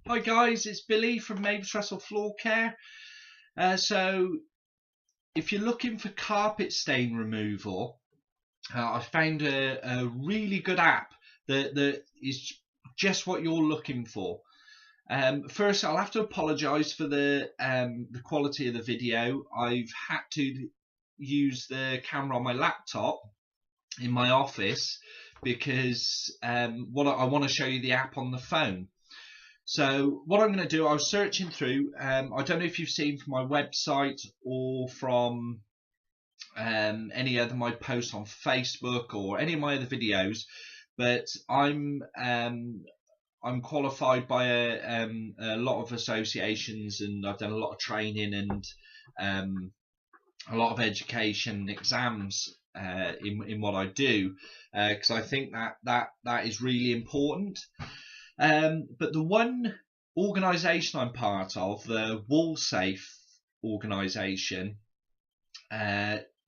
Hi guys, it's Billy from Mavis Floorcare. So if you're looking for carpet stain removal, I found a really good app that is just what you're looking for. First, I'll have to apologise for the quality of the video. I've had to use the camera on my laptop in my office because I want to show you the app on the phone. So what I'm going to do, I was searching through, I don't know if you've seen from my website or from any other my posts on Facebook or any of my other videos, but I'm qualified by a lot of associations, and I've done a lot of training and a lot of education exams in what I do, because I think that is really important. But the one organisation I'm part of, the WoolSafe Organisation,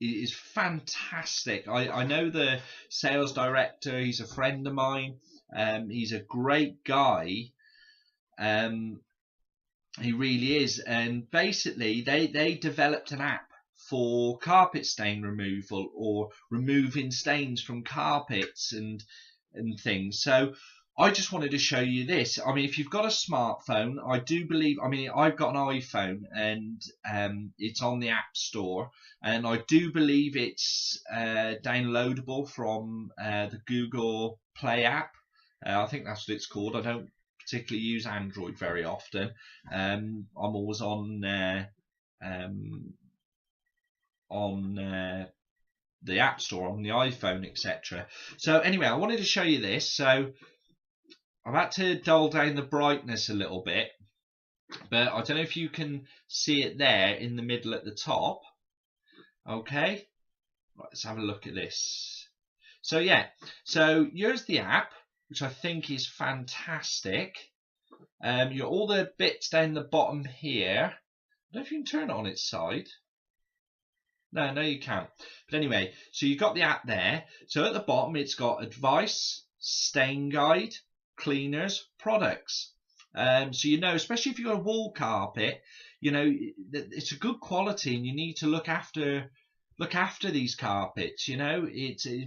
is fantastic. I know the sales director. He's a friend of mine. He's a great guy. He really is. And basically, they developed an app for carpet stain removal or removing stains from carpets and things. So I just wanted to show you this. I mean, if you've got a smartphone, I do believe, I mean, I've got an iPhone and it's on the App Store, and I do believe it's downloadable from the Google Play app. I think that's what it's called. I don't particularly use Android very often. I'm always on the App Store on the iPhone, etc. So anyway, I wanted to show you this. So I've had to dull down the brightness a little bit, but I don't know if you can see it there in the middle at the top. Okay, right, let's have a look at this. So yeah, so here's the app, which I think is fantastic. You're all the bits down the bottom here. I don't know if you can turn it on its side. No, you can't. But anyway, so you've got the app there. So at the bottom, it's got advice, stain guide, cleaners, products. So you know, especially if you've got a wall carpet, you know it's a good quality, and you need to look after these carpets. You know,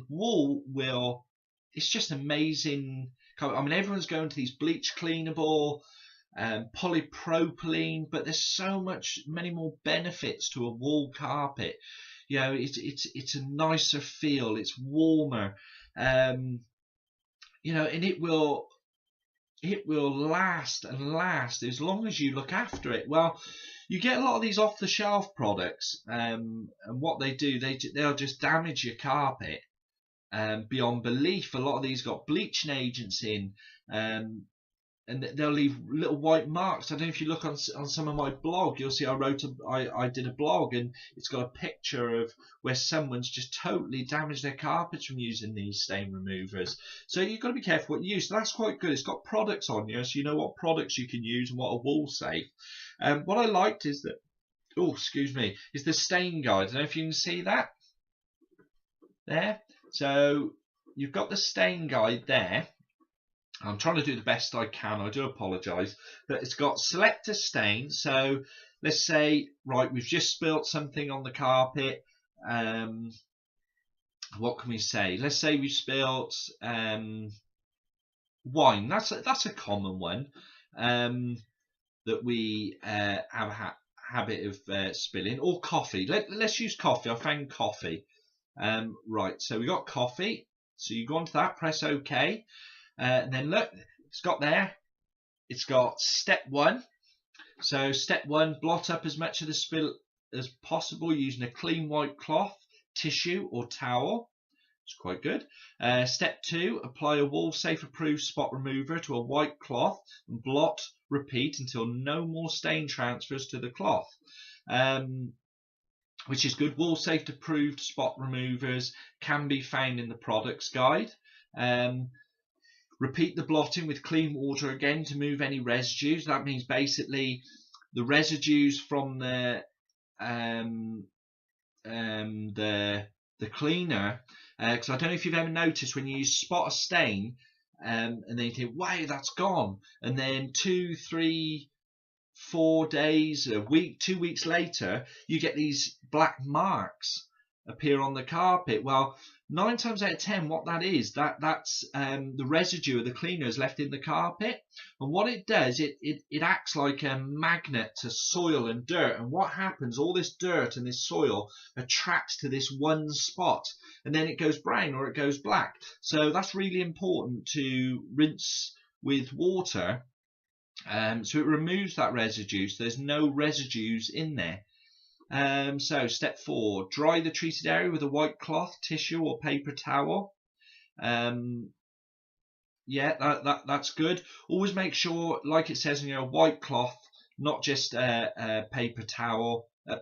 wool will. It's just amazing. I mean, everyone's going to these bleach cleanable, polypropylene, but there's many more benefits to a wool carpet. You know, it's a nicer feel. It's warmer. You know, and it will last and last as long as you look after it. Well, you get a lot of these off-the-shelf products, and what they do, they'll just damage your carpet beyond belief. A lot of these got bleaching agents in, and they'll leave little white marks. I don't know if you look on some of my blog, you'll see I did a blog, and it's got a picture of where someone's just totally damaged their carpets from using these stain removers. So you've got to be careful what you use. So that's quite good. It's got products on here, so you know what products you can use and what are wool safe. What I liked is that, is the stain guide. I don't know if you can see that there. So you've got the stain guide there. I'm trying to do the best I can. I do apologise, but it's got select a stain. So let's say, right, we've just spilt something on the carpet. What can we say? Let's say we spilt wine. That's a common one that we have a habit of spilling, or coffee. Let's use coffee. I found coffee. Right, so we got coffee. So you go onto that, press OK. And then look, it's got step 1. So step 1, blot up as much of the spill as possible using a clean white cloth, tissue or towel. It's quite good. Step 2, apply a WoolSafe approved spot remover to a white cloth and blot, repeat until no more stain transfers to the cloth. Which is good. WoolSafe approved spot removers can be found in the products guide. Repeat the blotting with clean water again to move any residues. That means basically the residues from the cleaner. Because I don't know if you've ever noticed, when you spot a stain, and then you think, wow, that's gone. And then 2, 3, 4 days, a week, 2 weeks later, you get these black marks appear on the carpet. Well, 9 times out of 10, what that is, that's the residue of the cleaners left in the carpet. And what it does, it acts like a magnet to soil and dirt. And what happens, all this dirt and this soil attracts to this one spot, and then it goes brown or it goes black. So that's really important to rinse with water. So it removes that residue, so there's no residues in there. So step 4, dry the treated area with a white cloth, tissue or paper towel. Yeah, that's good. Always make sure, like it says, white cloth, not just a paper towel. A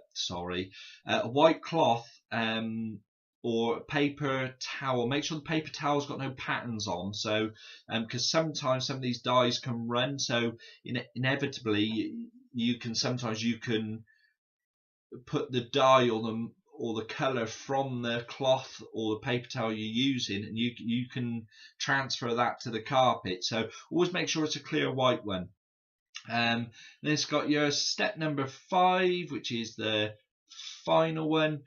white cloth or paper towel. Make sure the paper towel's got no patterns on. So, because sometimes some of these dyes can run, so inevitably you can put the dye or the colour from the cloth or the paper towel you're using, and you can transfer that to the carpet. So always make sure it's a clear white one. Then it's got your step number 5, which is the final one.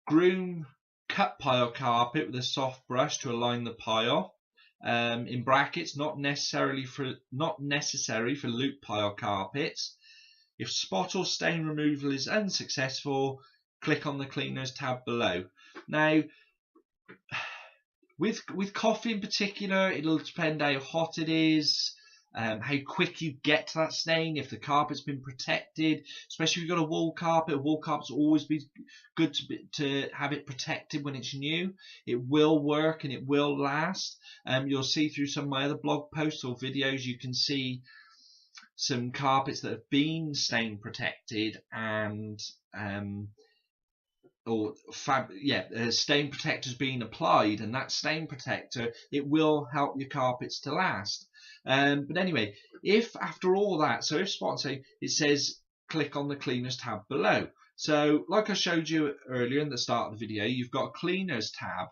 Groom cut pile carpet with a soft brush to align the pile. In brackets, not necessary for loop pile carpets. If spot or stain removal is unsuccessful, click on the cleaners tab below. Now, with coffee in particular, it'll depend how hot it is, how quick you get to that stain, if the carpet's been protected, especially if you've got a wool carpet. A wool carpet's always be good to have it protected when it's new. It will work and it will last. You'll see through some of my other blog posts or videos, you can see some carpets that have been stain protected and stain protector's been applied, and that stain protector, it will help your carpets to last. But anyway, if after all that, so if spot say, it says click on the cleaners tab below. So like I showed you earlier in the start of the video, you've got a cleaners tab.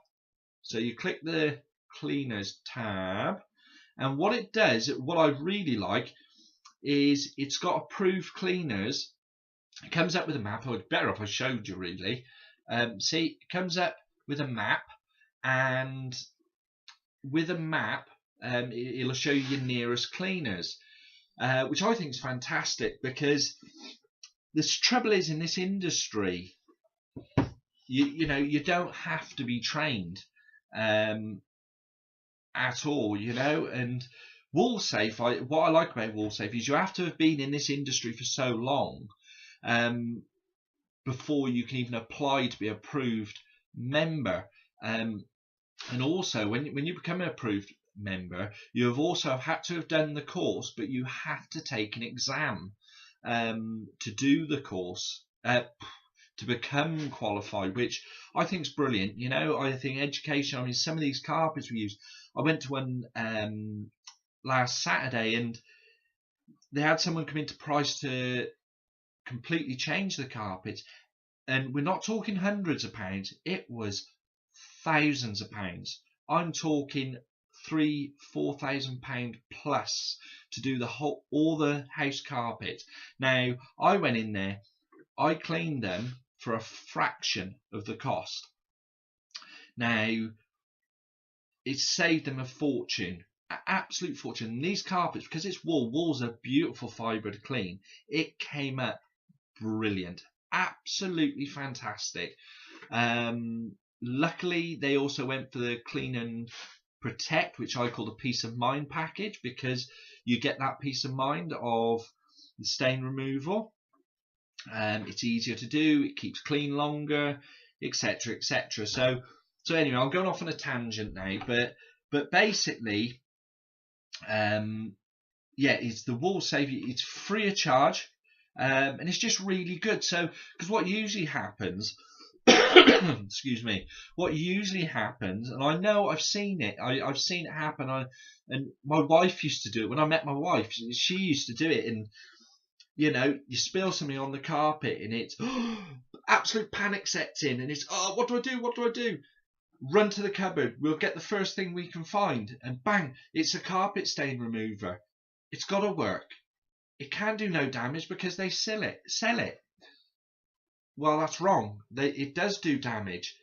So you click the cleaners tab, and what it does, what I really like, is it's got approved cleaners. It comes up with a map. Or better if I showed you really. See, it comes up with a map, and with a map, it'll show you your nearest cleaners, which I think is fantastic, because the trouble is in this industry, you don't have to be trained at all, and WoolSafe, what I like about WoolSafe is you have to have been in this industry for so long before you can even apply to be an approved member. And also, when you become an approved member, you have also had to have done the course, but you have to take an exam to do the course, to become qualified, which I think is brilliant. I think education, some of these carpets we use, I went to one last Saturday, and they had someone come into price to completely change the carpet, and we're not talking hundreds of pounds, it was thousands of pounds. I'm talking £3,000-4,000 plus to do all the house carpet. Now I went in there, I cleaned them for a fraction of the cost. Now it saved them a fortune, an absolute fortune. And these carpets, because it's wool's a beautiful fibre to clean, it came up brilliant, absolutely fantastic. Luckily they also went for the clean and protect, which I call the peace of mind package, because you get that peace of mind of the stain removal. It's easier to do, it keeps clean longer, etc, etc. So anyway, I'm going off on a tangent now, but basically it's the WoolSafe. It's free of charge, and it's just really good. So because what usually happens excuse me, what usually happens, and I know I've seen it, I've seen it happen, and my wife used to do it. When I met my wife, she used to do it, and you spill something on the carpet and it's absolute panic sets in, and it's what do I do, run to the cupboard, we'll get the first thing we can find, and bang, it's a carpet stain remover. It's got to work. It can do no damage because they sell it. Well, that's wrong. It does do damage.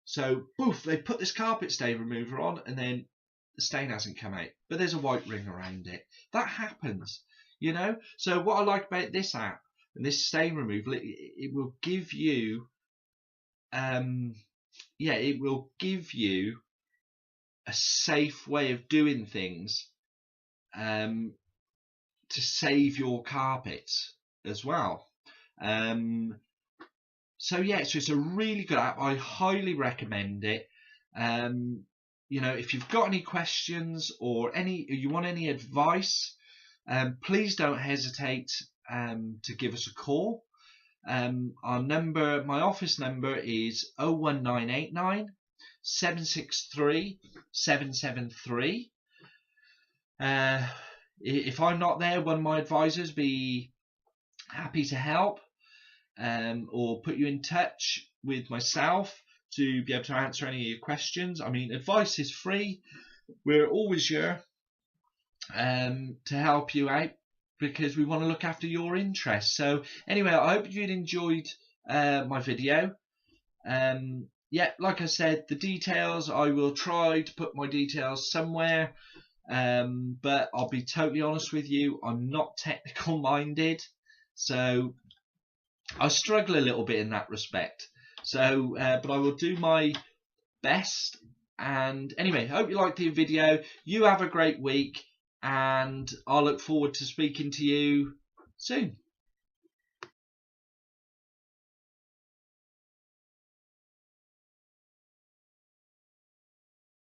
So, boof, they put this carpet stain remover on, and then the stain hasn't come out, but there's a white ring around it. That happens, you know. So what I like about this app and this stain removal, it will give you, it will give you a safe way of doing things, to save your carpets as well. So it's a really good app. I highly recommend it. You know, if you've got any questions or you want any advice, please don't hesitate to give us a call. My office number is 01989 763 773. If I'm not there, one of my advisors be happy to help, or put you in touch with myself to be able to answer any of your questions. I mean, advice is free. We're always here to help you out because we want to look after your interests. So anyway, I hope you'd enjoyed my video. Like I said, the details, I will try to put my details somewhere, but I'll be totally honest with you, I'm not technical minded, so I struggle a little bit in that respect. So, but I will do my best. And anyway, hope you liked the video. You have a great week, and I'll look forward to speaking to you soon.